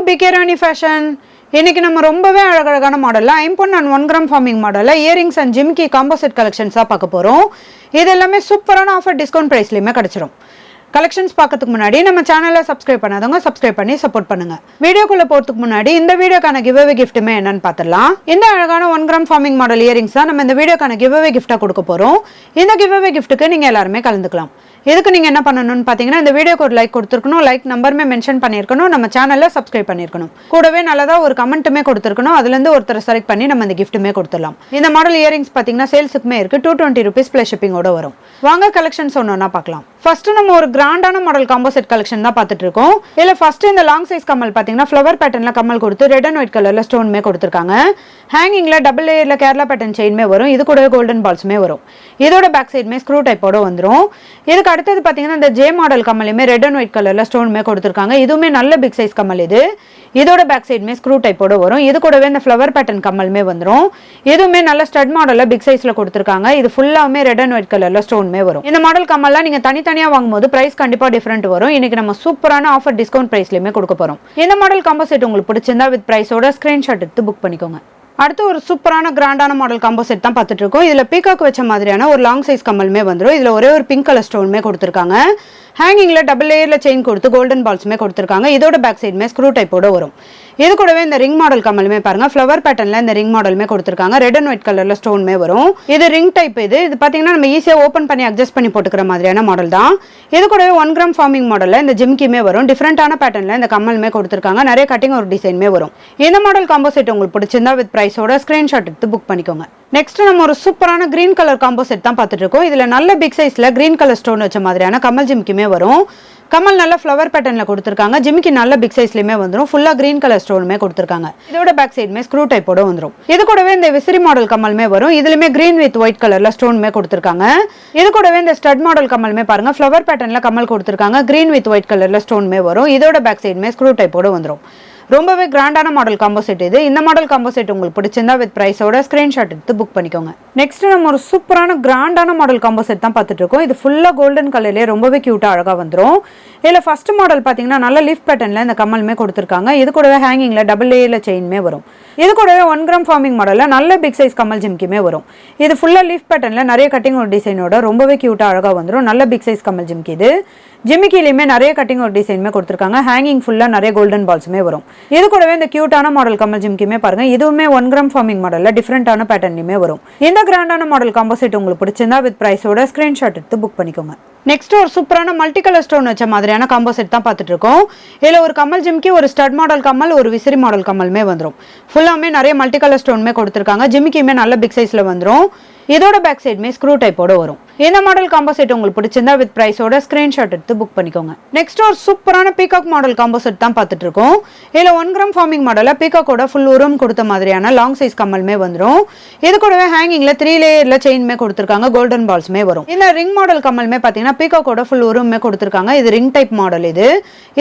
PK ராணி fashion. இன்னைக்கு நம்ம ரொம்பவே அழகழகான மாடல்ல ஐம்பொன் அண்ட் 1 கிராம் ஃபார்மிங் மாடல்ல இயரிங்ஸ் அண்ட் ஜிம்கி காம்போசிட் கலெக்ஷன்ஸா பார்க்க போறோம். இது எல்லாமே சூப்பரான ஆஃபர் டிஸ்கவுண்ட் பிரைஸ்லயுமே கிடைச்சிரும். கலெக்ஷன்ஸ் பார்க்கறதுக்கு முன்னாடி நம்ம சேனலை சப்ஸ்கிரைப் பண்ணாதவங்க சப்ஸ்கிரைப் பண்ணி சப்போர்ட் பண்ணுங்க. வீடியோக்குள்ள போறதுக்கு முன்னாடி இந்த வீடியோக்கான கிவ் அவே கிஃப்ட்டுமே என்னன்னு பார்த்துடலாம். இந்த அழகான 1 கிராம் ஃபார்மிங் மாடல் இயரிங்ஸ் தான் நம்ம இந்த வீடியோக்கான கிவ் அவே கிஃப்ட்டா கொடுக்க போறோம். இந்த கிவ் அவே கிஃப்ட்டுக்கு நீங்க எல்லாருமே கலந்துக்கலாம். இதுக்கு நீங்க என்ன பண்ணணும்னு பாத்தீங்கன்னா இந்த வீடியோக்கு ஒரு லைக் கொடுத்துருக்கணும், லைக் நம்பருமே மென்ஷன் பண்ணிருக்கணும், நம்ம சேனலை சப்ஸ்கிரைப் பண்ணிருக்கணும், கூடவே நல்லதா ஒரு கமெண்ட்டுமே கொடுத்துருக்கணும். அதுல இருந்து ஒருத்தர் செலக்ட் பண்ணி நம்ம இந்த கிஃப்ட்டுமே கொடுத்துடலாம். இந்த மாடல் இயரிங்ஸ் பாத்தீங்கன்னா சேல்ஸுக்குமே இருக்கு. 220 rupees பிளஸ் ஷிப்பிங்கோட வரும். வாங்க கலெக்ஷன்ஸ் ஒன்னொன்னா பார்க்கலாம். ஃபர்ஸ்ட் நம்ம ஒரு கிராண்டான மாடல் காம்போசெட் கலெக்ஷன் தான் பார்த்துட்டு இருக்கோம். இல்ல ஃபர்ஸ்ட் இந்த லாங் சைஸ் கம்மல் பாத்தீங்கன்னா ஃப்ளவர் பேட்டர்ன்ல கம்மல் கொடுத்து ரெட் அண்ட் ஒயிட் கலர்ல ஸ்டோன்மே கொடுத்துருக்காங்க. ஹேங்கிங்ல டபுள் லேயர்ல கேரளா பேட்டர்ன் செயின்மே வரும். இது கூட கோல்டன் பால்ஸ்மே வரும். இதோட பேக் சைடுமே ஸ்க்ரூ டைப்போட வந்துடும். இதுக்கு அடுத்தது பாத்தீங்கன்னா இந்த ஜே மாடல் கம்மலுமே ரெட் அண்ட் ஒயிட் கலர்ல ஸ்டோன்மே கொடுத்துருக்காங்க. இதுவுமே நல்ல பிக் சைஸ் கம்மல் இது. இதோட பேக் சைடுமே ஸ்க்ரூ டைப்போட வரும். இது கூடவே இந்த ஃப்ளவர் பேட்டர்ன் கம்மலுமே வந்துடும். இதுவுமே நல்ல ஸ்டட் மாடல்ல பிக் சைஸ்ல கொடுத்துருக்காங்க. இது ஃபுல்லாவுமே ரெட் அண்ட் ஒயிட் கலர்ல ஸ்டோன்மே வரும். இந்த மாடல் கம்மல்லாம் நீங்க தனித்தனியா வாங்கும்போது பிரைஸ் கண்டிப்பா டிஃபரெண்ட் வரும். இன்னைக்கு நம்ம சூப்பரான ஆஃபர் டிஸ்கவுண்ட் பிரைஸ்லயுமே கொடுக்க போறோம். இந்த மாடல் காம்போசெட் உங்களுக்கு பிடிச்சிருந்தா வித் பிரைஸோட ஸ்கிரீன்ஷாட் எடுத்து புக் பண்ணிக்கோங்க. அடுத்து ஒரு சூப்பரான கிராண்டான மாடல் காம்போசெட் தான் பார்த்துட்டு இருக்கோம். இதுல பீகாக் வச்ச மாதிரியான ஒரு லாங் சைஸ் கம்மலுமே வந்துடும். இதுல ஒரே ஒரு பிங்க் கலர் ஸ்டோன்மே கொடுத்துருக்காங்க. ஹேங்கிங்ல டபுள் லேயர்ல செயின் கொடுத்து கோல்டன் பால்ஸ்மே கொடுத்துருக்காங்க. இதோட பேக் சைடுமே ஸ்க்ரூ டைப்போட வரும். இது கூடவே இந்த ரிங் மாடல் கம்மலுமே பாருங்க ஃப்ளவர் பேட்டர்ன்ல இந்த ரிங் மாடலுமே கொடுத்துருக்காங்க. ரெட் அண்ட் ஒயிட் கலர்ல ஸ்டோன்மே வரும். இது ரிங் டைப். இது பாத்தீங்கன்னா நம்ம ஈஸியா ஓப்பன் பண்ணி அட்ஜஸ்ட் பண்ணி போட்டுக்கிற மாதிரியான மாடல் தான். இது கூடவே 1 கிராம் ஃபார்மிங் மாடல்ல இந்த ஜிம்கிமே வரும். டிஃபரெண்டான பேட்டர்ன்ல இந்த கம்மலுமே கொடுத்துருக்காங்க. நிறைய கட்டிங் ஒரு டிசைன்மே வரும். இந்த மாடல் காம்போசெட் உங்களுக்கு பிடிச்சிருந்தா வித் பிரைஸோட ஸ்கிரீன்ஷாட் எடுத்து புக் பண்ணிக்கோங்க. நெக்ஸ்ட் நம்ம ஒரு சூப்பரான கிரீன் கலர் காம்போசெட் தான் பார்த்துட்டு இருக்கோம். இதுல நல்ல பிக் சைஸ்ல கிரீன் கலர் ஸ்டோன் வச்ச மாதிரியான கமல் ஜிம்கிமே வரும். கமல் நல்ல ஃப்ளவர் பேட்டர்ன்ல கொடுத்துருக்காங்க. ஜிமிக்கி நல்ல பிக் சைஸ்லயுமே வந்துடும். ஃபுல்லா கிரீன் கலர் ஸ்டோனுமே கொடுத்துருக்காங்க. இதோட பேக் சைடுமே ஸ்க்ரூ டைப்போட வந்துடும். இது கூடவே இந்த விசிறி மாடல் கம்மலுமே வரும். இதுலயுமே கிரீன் வித் ஒயிட் கலர்ல ஸ்டோனுமே கொடுத்துருக்காங்க. இது கூடவே இந்த ஸ்டட் மாடல் கம்மலுமே பாருங்க ஃப்ளவர் பேட்டர்ன்ல கம்மல் கொடுத்துருக்காங்க. கிரீன் வித் ஒயிட் கலர்ல ஸ்டோனுமே வரும். இதோட பேக் சைடுமே ஸ்க்ரூ டைப்போட வந்துடும். ரொம்பவே கிராண்டான மாடல் காம்போசெட் இது. இந்த மாடல் காம்போசெட் உங்களுக்கு பிடிச்சிருந்தா வித் பிரைஸோட ஸ்கிரீன்ஷாட் எடுத்து புக் பண்ணிக்கோங்க. நெக்ஸ்ட் நம்ம ஒரு சூப்பரான கிராண்டான மாடல் காம்போசெட் தான் பார்த்துட்டு இருக்கோம். இது ஃபுல்லா கோல்டன் கலர்லயே ரொம்பவே கியூட்டா அழகா வந்துடும். இதுல ஃபர்ஸ்ட் மாடல் பாத்தீங்கன்னா நல்ல லீஃப் பேட்டர்ன்ல இந்த கம்மலுமே கொடுத்துருக்காங்க. இது கூடவே ஹேங்கிங்ல டபுள் லேயர்ல செயின்மே வரும். இது கூடவே 1 கிராம் ஃபார்மிங் மாடல்ல நல்ல பிக் சைஸ் கம்மல் ஜிம்கிமே வரும். இது ஃபுல்லா லீஃப் பேட்டர்ன்ல நிறைய கட்டிங் ஒரு டிசைனோட ரொம்பவே கியூட்டா அழகா வந்துடும். நல்ல பிக் சைஸ் கம்மல் ஜிம்கி இது. ஜிமிக்கிலையுமே நிறைய கட்டிங் ஒரு டிசைனுமே கொடுத்துருக்காங்க. ஹேங்கிங் ஃபுல்லா நிறைய கோல்டன் பால்ஸுமே வரும். இது கூடவே இந்த கியூட்டான மாடல் கம்மல் ஜிம்கிமே பாருங்க. இதுவுமே 1 கிராம் ஃபார்மிங் மாடல்ல டிஃபரெண்டான பேட்டர்ன்லயுமே வரும். இந்த கிராண்டான மாடல் காம்போசெட் உங்களுக்கு பிடிச்சிருந்தா வித் பிரைஸோட ஸ்கிரீன்ஷாட் எடுத்து புக் பண்ணிக்கோங்க. நெக்ஸ்ட் ஒரு சூப்பரான மல்டி கலர் ஸ்டோன் வச்ச மாதிரியான காம்போசெட் தான் பார்த்துட்டு இருக்கோம். இதுல ஒரு கம்மல் ஜிம்கி, ஒரு ஸ்டட் மாடல் கம்மல், ஒரு விசிறி மாடல் கம்மலுமே வந்துடும். ஃபுல்லாமே நிறைய மல்டி கலர் ஸ்டோனுமே கொடுத்துருக்காங்க. ஜிமிக்கியுமே நல்ல பிக் சைஸ்ல வந்துடும். இதோட பேக் சைடுமே ஸ்க்ரூ டைப்போட வரும். இந்த மாடல் காம்போசெட் உங்களுக்கு பிடிச்சிருந்தா வித் பிரைஸோட ஸ்கிரீன்ஷாட் எடுத்து புக் பண்ணிக்கோங்க. நெக்ஸ்ட் ஒரு சூப்பரான பீகாக் மாடல் காம்போசெட் தான் பார்த்துட்டு இருக்கோம். இதுல 1 கிராம் ஃபார்மிங் மாடல்ல பீகாக்கோட ஃபுல் உரம் கொடுத்த மாதிரியான லாங் சைஸ் கம்மலுமே வந்துடும். இது கூடவே ஹேங்கிங்ல 3 லேயர்ல செயின்மே கொடுத்துருக்காங்க. கோல்டன் பால்ஸ்மே வரும். இந்த ரிங் மாடல் கம்மலுமே பாத்தீங்கன்னா பீகாக்கோட ஃபுல் உரமே கொடுத்துருக்காங்க. இது ரிங் டைப் மாடல் இது.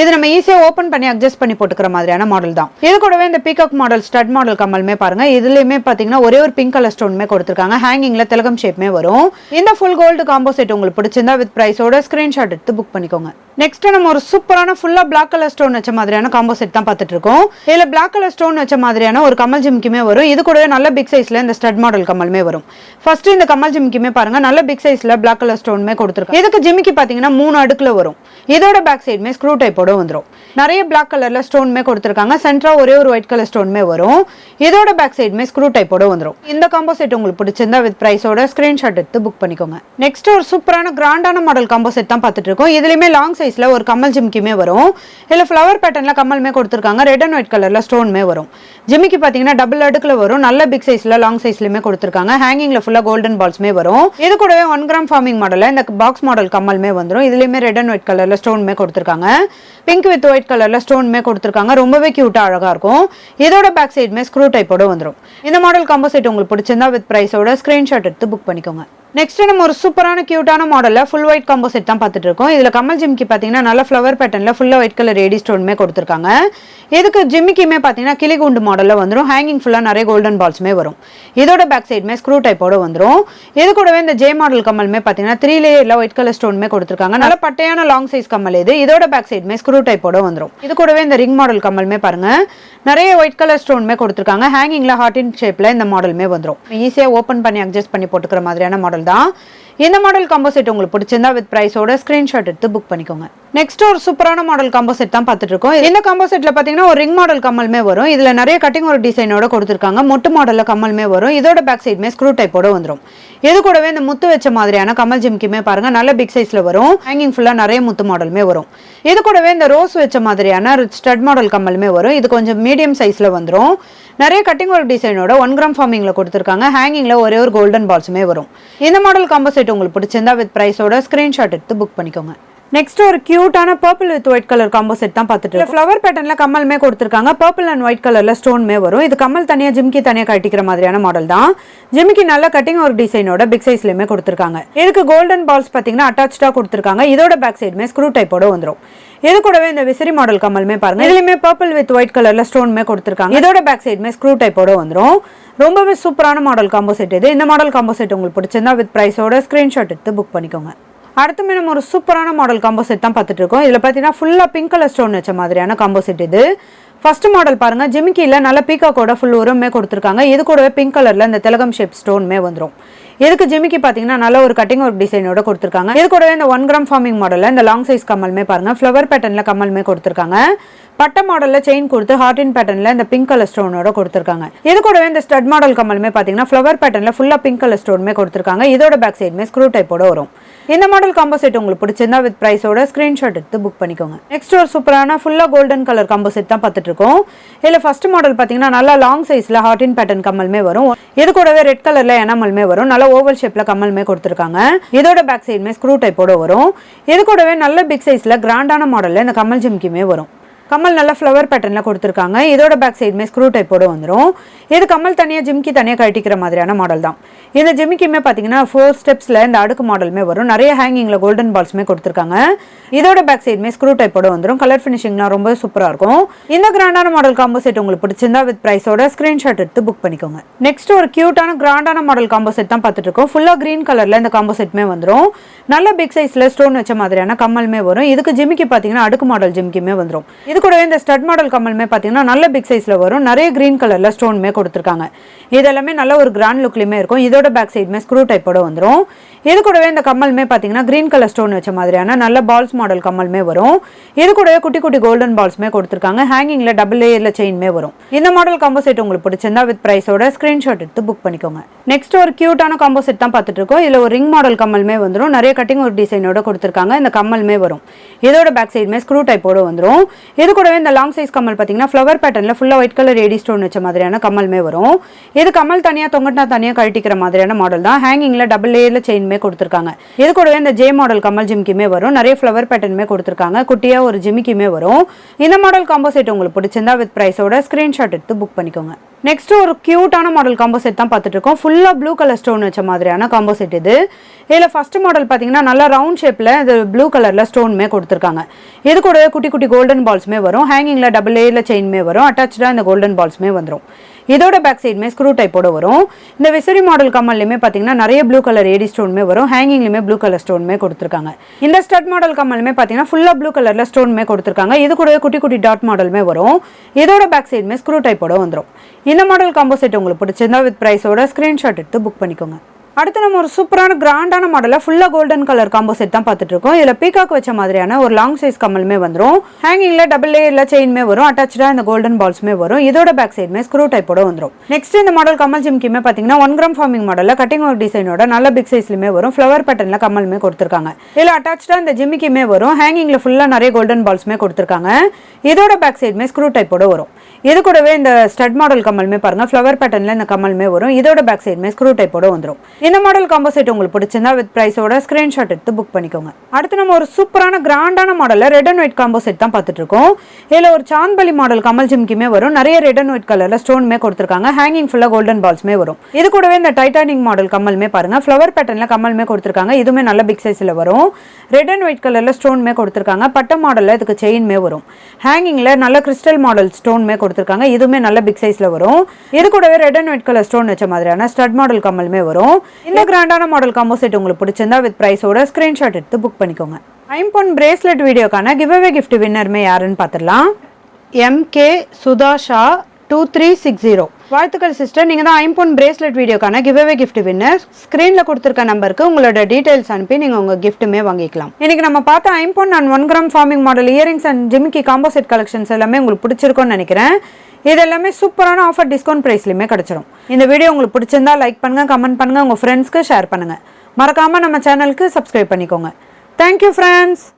இது நம்ம ஈஸியா ஓபன் பண்ணி அட்ஜஸ்ட் பண்ணி போட்டுக்கிற மாதிரியான மாடல் தான். இது கூடவே இந்த பீகாக் மாடல் ஸ்டட் மாடல் கம்மலுமே பாருங்க. இதுலயுமே பாத்தீங்கன்னா ஒரே ஒரு பிங்க் கலர் ஸ்டோனுமே கொடுத்துருக்காங்க. ஹேங்கிங்ல திலகம் ஷேப்மே வரும். இந்த ஃபுல் கோல்டு காம்போசெட் உங்களுக்கு பிடிச்சிருந்தா வித் பிரைஸோட ஸ்கிரீன்ஷாட் எடுத்து புக் பண்ணிக்கோங்க. நெக்ஸ்ட் நம்ம ஒரு சூப்பரான ஃபுல்லா பிளாக் கலர் ஸ்டோன் வச்ச மாதிரியான காம்போசெட் தான் பார்த்துட்டு இருக்கோம். இதுல பிளாக் கலர் ஸ்டோன் வச்ச மாதிரியான ஒரு கம்மல் ஜிம்கிமே வரும். இது கூடவே நல்ல பிக் சைஸ்ல இந்த ஸ்டட் மாடல் கம்மலுமே வரும். ஃபர்ஸ்ட் இந்த கம்மல் ஜிம்கிமே பாருங்க நல்ல பிக் சைஸ்ல பிளாக் கலர் ஸ்டோனுமே கொடுத்துருக்காங்க. இதுக்கு ஜிமிக்கி பாத்தீங்கன்னா 3 அடுக்குல வரும். இதோட பேக் சைடுமே ஸ்க்ரூ டைப்போட வந்துடும். நிறைய பிளாக் கலர்ல ஸ்டோனுமே கொடுத்துருக்காங்க. சென்டரா ஒரே ஒரு ஒயிட் கலர் ஸ்டோனுமே வரும். இதோட பேக் சைடுமே ஸ்க்ரூ டைப்போட வந்துடும். இந்த காம்போசெட் உங்களுக்கு பிடிச்சிருந்தா வித் பிரைஸோட ஸ்கிரீன்ஷாட் எடுத்து புக் பண்ணிக்கோங்க. நெக்ஸ்ட் ஒரு சூப்பரான கிராண்டான மாடல் காம்போசெட் தான் பார்த்துட்டு இருக்கோம். இதுலயுமே லாங் சைஸ்ல ஒரு கம்மல் ஜிம்கிமே வரும். இதுல ஃப்ளவர் பேட்டர்ன்ல கம்மலுமே கொடுத்துருக்காங்க. ரெட் அண்ட் ஒயிட் கலர்ல ஸ்டோன்மே வரும். ஜிமிக்கி பாத்தீங்கன்னா டபுள் அடுக்குல வரும். நல்ல பிக் சைஸ்ல லாங் சைஸ்லயுமே கொடுத்துருக்காங்க. ஹேங்கிங்ல ஃபுல்லா கோல்டன் பால்ஸ்மே வரும். இது கூடவே 1 கிராம் ஃபார்மிங் மாடல்ல இந்த பாக்ஸ் மாடல் கம்மலுமே வந்துடும். இதுலயுமே ரெட் அண்ட் ஒயிட் கலர்ல ஸ்டோன்மே கொடுத்துருக்காங்க. பிங்க் வித் ஒயிட் கலர்ல ஸ்டோன்மே கொடுத்துருக்காங்க. ரொம்பவே கியூட்டா அழகா இருக்கும். இதோட பேக் சைடுமே ஸ்க்ரூ டைப்போட வந்துடும். இந்த மாடல் காம்போசெட் உங்களுக்கு பிடிச்சிருந்தா வித் பிரைஸோட ஸ்கிரீன்ஷாட் எடுத்து புக் பண்ணிக்கோங்க. நெக்ஸ்ட் நம்ம ஒரு சூப்பரான கியூட்டான மாடல்ல ஃபுல் ஒயிட் காம்போ செட் தான் பார்த்துட்டு இருக்கோம். இதுல கமல் ஜிமிக்கி பாத்தீங்கன்னா நல்ல ஃப்ளவர் பேட்டர்ன்ல ஃபுல்லா ஒயிட் கலர் ஏடி ஸ்டோனுமே கொடுத்துருக்காங்க. இதுக்கு ஜிமிக்கியுமே பாத்தீங்கன்னா கிளிகுண்டு மாடல்ல வந்துடும். ஹேங்கிங் ஃபுல்லா நிறைய கோல்டன் பால்ஸுமே வரும். இதோட பேக் சைடுமே ஸ்க்ரூ டைப்போட வந்துடும். இது கூடவே இந்த ஜே மாடல் கம்மலுமே பாத்தீங்கன்னா 3 லேயர்ல ஒயிட் கலர் ஸ்டோனுமே கொடுத்துருக்காங்க. நல்ல பட்டையான லாங் சைஸ் கம்மல் இது. இதோட பேக் சைடுமே ஸ்க்ரூ டைப்போட வந்துடும். இது கூடவே இந்த ரிங் மாடல் கம்மலுமே பாருங்க நிறைய ஒயிட் கலர் ஸ்டோனுமே கொடுத்துருக்காங்க. ஹேங்கிங்ல ஹார்ட் இன் ஷேப்ல இந்த மாடலுமே வந்துடும். ஈஸியா ஓப்பன் பண்ணி அட்ஜஸ்ட் பண்ணி போட்டுக்கிற மாதிரியான மாடல் தான். இந்த மாடல் காம்போ செட் உங்களுக்கு பிடிச்சிருந்தா வித் பிரைஸோட ஸ்கிரீன்ஷாட் எடுத்து புக் பண்ணிக்கோங்க. நெக்ஸ்ட் ஒரு சூப்பரான மாடல் காம்போ செட் தான் பார்த்துட்டு இருக்கோம். இந்த காம்போ செட்ல பாத்தீங்கன்னா ஒரு ரிங் மாடல் கம்மலுமே வரும். இதுல நிறைய கட்டிங் ஒரு டிசைனோட கொடுத்துருக்காங்க. மொட்டு மாடல்ல கம்மலுமே வரும். இதோட பேக் சைடுமே ஸ்க்ரூ டைப்போட வந்துடும். இது கூடவே இந்த முத்து வச்ச மாதிரியான கமல் ஜிம்கியுமே பாருங்க நல்ல பிக் சைஸ்ல வரும். ஹேங்கிங் ஃபுல்லா நிறைய முத்து மாடலுமே வரும். இது கூடவே இந்த ரோஸ் வச்ச மாதிரியான ஸ்டட் மாடல் கம்மலுமே வரும். இது கொஞ்சம் மீடியம் சைஸ்ல வந்துடும். நிறைய கட்டிங் ஒரு டிசைனோட 1 கிராம் ஃபார்மிங்ல கொடுத்துருக்காங்க. ஹேங்கிங்ல ஒரே ஒரு கோல்டன் பால்ஸுமே வரும். இந்த மாடல் காம்போ செட் உங்களுக்கு பிடிச்சிருந்தா வித் பிரைஸோட ஸ்கிரீன்ஷாட் எடுத்து புக் பண்ணிக்கோங்க. நெக்ஸ்ட் ஒரு கியூட்டான purple with white colour combo set தான் பார்த்துட்டு இருக்கோம். ஃப்ளவர் பேட்டர்ன்ல கம்மல்மே கொடுத்துருக்காங்க. பர்பிள் அண்ட் ஒயிட் கலர்ல ஸ்டோன்மே வரும். இது கம்மல் தனியா ஜிமிக்கி தனியா கட்டிக்கிற மாதிரியான மாடல் தான். ஜிமிக்கி நல்ல கட்டிங் ஒரு டிசைனோட பிக் சைஸ்லயுமே கொடுத்துருக்காங்க. இதுக்கு கோல்டன் பால்ஸ் பாத்தீங்கன்னா அட்டாச்சா கொடுத்துருக்காங்க. இதோட பேக் சைடுமே ஸ்க்ரூ டைப்போட வந்துடும். இது கூடவே இந்த விசிறி மாடல் கம்மலுமே பாருங்க. இதுலயுமே பர்பிள் வித் ஒயிட் கலர்ல ஸ்டோன்மே கொடுத்துருக்காங்க. இதோட பேக் சைடுமே ஸ்க்ரூ டைப்போட வந்துடும். ரொம்பவே சூப்பரான மாடல் காம்போ செட் இது. இந்த மாடல் காம்போ செட் உங்களுக்கு பிடிச்சிருந்தா வித் பிரைஸோட ஸ்கிரீன்ஷாட் எடுத்து புக் பண்ணிக்கோங்க. அடுத்து நம்ம ஒரு சூப்பரான மாடல் காம்போ செட் தான் பார்த்துட்டு இருக்கோம். இதுல பாத்தீங்கன்னா ஃபுல்லா பிங்க் கலர் ஸ்டோன் வச்ச மாதிரியான காம்போ செட் இது. ஃபர்ஸ்ட் மாடல் பாருங்க ஜிமிக்கில நல்ல பீகாக்கோட ஃபுல் உரமே கொடுத்துருக்காங்க. இது கூடவே பிங்க் கலர்ல இந்த திலகம் ஷேப் ஸ்டோன்மே வந்துடும். இதுக்கு ஜிமிக்கி பாத்தீங்கன்னா நல்ல ஒரு கட்டிங் ஒரு டிசைனோட கொடுத்துருக்காங்க. இது கூடவே இந்த 1 கிராம் ஃபார்மிங் மாடல்ல இந்த லாங் சைஸ் கம்மலுமே பாருங்க ஃப்ளவர் பேட்டர்ன்ல கம்மலுமே கொடுத்துருக்காங்க. பட்ட மாடல்ல செயின் கொடுத்து ஹார்ட் இன் பேட்டர்ன்ல இந்த பிங்க் கலர் ஸ்டோனோட கொடுத்துருக்காங்க. இது கூடவே இந்த ஸ்டட் மாடல் கம்மலுமே பாத்தீங்கன்னா ஃப்ளவர் பேட்டர்ன்ல ஃபுல்லா பிங்க் கலர் ஸ்டோனுமே கொடுத்துருக்காங்க. இதோட பேக் சைடுமே ஸ்க்ரூ டைப்போட வரும். இந்த மாடல் காம்போ செட் உங்களுக்கு பிடிச்சிருந்தா வித் பிரைஸோட ஸ்கிரீன்ஷாட் எடுத்து புக் பண்ணிக்கோங்க. நெக்ஸ்ட் ஒரு சூப்பரான ஃபுல்லா கோல்டன் கலர் காம்போ செட் தான் பார்த்துட்டு இருக்கோம். இதுல ஃபர்ஸ்ட் மாடல் பாத்தீங்கன்னா நல்லா லாங் சைஸ்ல ஹார்ட் இன் பேட்டர்ன் கம்மலுமே வரும். இது கூடவே ரெட் கலர்ல எனாமலுமே வரும். நல்ல ஓவல் ஷேப்ல கம்மலுமே கொடுத்துருக்காங்க. இதோட பேக் சைடுமே ஸ்க்ரூ டைப்போட வரும். இது கூடவே நல்ல பிக் சைஸ்ல கிராண்டான மாடல்ல இந்த கம்மல் ஜிம்கியுமே வரும். கம்மல் நல்ல ஃப்ளவர் பேட்டர்ன்ல கொடுத்துருக்காங்க. இதோட பேக் சைடுமே ஸ்க்ரூ டைப்போட வந்துடும். இது கம்மல் தனியா ஜிம்கி தனியா கட்டிக்கிற மாதிரியான மாடல் தான். இந்த ஜிமிக்கியுமே பாத்தீங்கன்னா 4 ஸ்டெப்ஸ்ல இந்த அடுக்கு மாடலுமே வரும். நிறைய ஹேங்கிங்ல கோல்டன் பால்ஸுமே கொடுத்துருக்காங்க. இதோட பேக் சைடுமே ஸ்க்ரூ டைப்போட வந்துடும். கலர் ஃபினிஷிங்லாம் ரொம்ப சூப்பரா இருக்கும். இந்த கிராண்டான மாடல் காம்போ செட் உங்களுக்கு பிடிச்சிருந்தா வித் பிரைஸோட ஸ்கிரீன்ஷாட் எடுத்து புக் பண்ணிக்கோங்க. நெக்ஸ்ட் ஒரு கியூட்டான கிராண்டான மாடல் காம்போ செட் தான் பார்த்துட்டு இருக்கோம். ஃபுல்லா கிரீன் கலர்ல இந்த காம்போ செட்மே வந்துடும். நல்ல பிக் சைஸ்ல ஸ்டோன் வச்ச மாதிரியான கம்மலுமே வரும். இதுக்கு ஜிமிக்கி பாத்தீங்கன்னா அடுக்கு மாடல் ஜிமிக்கியுமே வந்துடும். இது கூடவே இந்த ஸ்டட் மாடல் கம்மலுமே பாத்தீங்கன்னா நல்ல பிக் சைஸ்ல வரும். நிறைய கிரீன் கலர்ல ஸ்டோன்மே கொடுத்துருக்காங்க. இதெல்லாமே நல்ல ஒரு கிராண்ட் லுக்லயுமே இருக்கும். இதோட பேக் சைடுமே ஸ்க்ரூ டைப்போட வந்துடும். இது கூடவே இந்த கம்மலுமே பாத்தீங்கன்னா கிரீன் கலர் ஸ்டோன் வச்ச மாதிரியான நல்ல பால்ஸ் மாடல் கம்மலுமே வரும். இது கூடவே குட்டி குட்டி கோல்டன் பால்ஸ்மே கொடுத்துருக்காங்க. ஹேங்கிங்ல டபுள் லேயர்ல செயின்மே வரும். இந்த மாடல் காம்போ செட் உங்களுக்கு பிடிச்சிருந்தா வித் பிரைஸோட ஸ்கிரீன்ஷாட் எடுத்து புக் பண்ணிக்கோங்க. நெக்ஸ்ட் ஒரு கியூட்டான காம்போ செட் தான் பார்த்துட்டு இருக்கோம். இதுல ஒரு ரிங் மாடல் கம்மலுமே வந்துடும். நிறைய கட்டிங் ஒரு டிசைனோட கொடுத்துருக்காங்க. இந்த கம்மலுமே வரும். இதோட பேக் சைடுமே ஸ்க்ரூ டைப்போட வந்துடும். இது கூடவே இந்த லாங் சைஸ் கம்மல் பாத்தீங்கன்னா ஃப்ளவர் பேட்டர்ன்ல ஃபுல்லா ஒயிட் கலர் ஏடி ஸ்டோன் வச்ச மாதிரியான கம்மலுமே வரும். இது கம்மல் தனியா தொங்கட்டா தனியா கழட்டிக்கிற மாதிரியான மாடல் தான். ஹேங்கிங்ல டபுள் லேயர்ல செயின்மே கொடுத்துருக்காங்க. இது கூடவே இந்த ஜே மாடல் கம்மல் ஜிமிக்கியுமே வரும். நிறைய ஃப்ளவர் பேட்டர்னுமே கொடுத்துருக்காங்க. குட்டியா ஒரு ஜிமிக்கியுமே வரும். இந்த மாடல் காம்போ செட் உங்களுக்கு பிடிச்சிருந்தா வித் பிரைஸோட ஸ்கிரீன்ஷாட் எடுத்து புக் பண்ணிக்கோங்க. நெக்ஸ்ட் ஒரு கியூட்டான மாடல் காம்போ செட் தான் பார்த்துட்டு இருக்கோம். ஃபுல்லா ப்ளூ கலர் ஸ்டோன் வச்ச மாதிரியான காம்போ செட் இது. இதுல ஃபர்ஸ்ட் மாடல் பாத்தீங்கன்னா நல்லா ரவுண்ட் ஷேப்ல இது ப்ளூ கலர்ல ஸ்டோன்மே கொடுத்துருக்காங்க. இது கூடவே குட்டி குட்டி கோல்டன் பால்ஸ்மே வரும். ஹேங்கிங்ல டபுள் லேயர்ல செயின்மே வரும். அட்டாச்சா இந்த கோல்டன் பால்ஸ்மே வந்துடும். இதோட பேக் சைடுமே ஸ்க்ரூ டைப்போட வரும். இந்த விசிறி மாடல் கம்மல்லையுமே பாத்தீங்கன்னா நிறைய ப்ளூ கலர் ஏடி ஸ்டோன்மே வரும். ஹேங்கிங்லயுமே ப்ளூ கலர் ஸ்டோன்மே கொடுத்துருக்காங்க. இந்த ஸ்டட் மாடல் கம்மலுமே பாத்தீங்கன்னா ஃபுல்லா ப்ளூ கலர்ல ஸ்டோன்மே கொடுத்துருக்காங்க. இது கூடவே குட்டி குட்டி டாட் மாடலுமே வரும். இதோட பேக் சைடுமே ஸ்க்ரூ டைப்போட வந்துடும். இந்த மாடல் காம்போ செட் உங்களுக்கு பிடிச்சிருந்தா வித் பிரைஸோட ஸ்கிரீன்ஷாட் எடுத்து புக் பண்ணிக்கோங்க. அடுத்து நம்ம ஒரு சூப்பரான கிராண்டான மாடல்ல ஃபுல்லா கோல்டன் கலர் காம்போ செட் தான் பார்த்துட்டு இருக்கோம். இதுல பீகாக் வச்ச மாதிரியான ஒரு லாங் சைஸ் கம்மலுமே வந்துடும். ஹேங்கிங்ல டபுள் லேயர்ல செயின்மே வரும். அட்டாச்சா இந்த கோல்டன் பால்ஸ்மே வரும். இதோட பேக் சைடுமே ஸ்க்ரூ டைப்போட வந்துடும். நெக்ஸ்ட் இந்த மாடல் கம்மல் ஜிம்கியுமே பாத்தீங்கன்னா 1 கிராம் ஃபார்மிங் மாடல்ல கட்டிங் ஒரு டிசைனோட நல்ல பிக் சைஸ்லயுமே வரும். ஃப்ளவர் பேட்டர்ன்ல கம்மலுமே கொடுத்துருக்காங்க. இதுல அட்டாச்சா இந்த ஜிமிக்கியுமே வரும். ஹேங்கிங்ல ஃபுல்லா நிறைய கோல்டன் பால்ஸ்மே கொடுத்துருக்காங்க. இதோட பேக் சைடுமே ஸ்க்ரூ டைப்போட வரும். இது கூடவே இந்த ஸ்டட் மாடல் கம்மலுமே பாருங்க ஃப்ளவர் பேட்டர்ன்ல இந்த கம்மலுமே வரும். இதோட பேக் சைடுமே ஸ்க்ரூ டைப்போட வந்துடும். இந்த மாடல் காம்போ செட் உங்களுக்கு பிடிச்சிருந்தா வித் பிரைஸோட ஸ்கிரீன்ஷாட் எடுத்து புக் பண்ணிக்கோங்க. அடுத்து நம்ம ஒரு சூப்பரான கிராண்டான மாடல்ல red and white combo set தான் பார்த்துட்டு இருக்கோம். இதுல ஒரு சாந்த்பலி மாடல் கமல் ஜிம்கிமே வரும். நிறைய ரெட் அண்ட் ஒயிட் கலர்ல ஸ்டோன்மே கொடுத்துருக்காங்க. ஹேங்கிங் ஃபுல்லா கோல்டன் பால்ஸ்மே வரும். இது கூடவே இந்த டைட்டானிக் மாடல் கம்மலுமே பாருங்க ஃப்ளவர் பேட்டர்ன்ல கம்மலுமே கொடுத்துருக்காங்க. இதுவுமே நல்ல பிக் சைஸ்ல வரும். ரெட் அண்ட் ஒயிட் கலர்ல ஸ்டோன்மே கொடுத்துருக்காங்க. பட்ட மாடல்ல இதுக்கு செயின்மே வரும். ஹேங்கிங்ல நல்ல கிறிஸ்டல் மாடல் ஸ்டோன்மே கொடுத்துருக்காங்க. இதுவுமே நல்ல பிக் சைஸ்ல வரும். இது கூடவே red and white colour stone வச்ச மாதிரியான ஸ்டட் மாடல் கம்மலுமே வரும். இந்த கிராண்டான மாடல் காம்போ செட் உங்களுக்கு பிடிச்சிருந்தா வித் பிரைஸோட ஸ்கிரீன்ஷாட் எடுத்து புக் பண்ணிக்கோங்க. ஐம்பொன் பிரேஸ்லெட் வீடியோக்கான கிவ் அவே கிஃப்ட் வின்னருமே யாருன்னு பார்த்துடலாம். MK சுதாஷா 2360. வாழ்த்துக்கள் சிஸ்டர், நீங்க தான் ஐம்பொன் பிரேஸ்லெட் வீடியோக்கான கிவ் அவே கிஃப்ட் வின்னர். ஸ்கிரீன்ல கொடுத்துருக்க நம்பருக்கு உங்களோட டீடைல்ஸ் அனுப்பி நீங்க உங்க கிஃப்ட்டுமே வாங்கிக்கலாம். இன்னைக்கு நம்ம பார்த்த ஐம்பொன் and 1 gram forming model earrings and ஜிமிக்கி காம்போ செட் கலெக்ஷன்ஸ் எல்லாமே உங்களுக்கு பிடிச்சிருக்கும்னு நினைக்கிறேன். இது எல்லாமே சூப்பரான ஆஃபர் டிஸ்கவுண்ட் பிரைஸ்லயுமே கிடைச்சிரும். இந்த வீடியோ உங்களுக்கு பிடிச்சிருந்தா லைக் பண்ணுங்க, கமெண்ட் பண்ணுங்க, உங்க ஃப்ரெண்ட்ஸ்க்கு ஷேர் பண்ணுங்க. மறக்காம நம்ம சேனலுக்கு சப்ஸ்கிரைப் பண்ணிக்கோங்க. Thank you friends.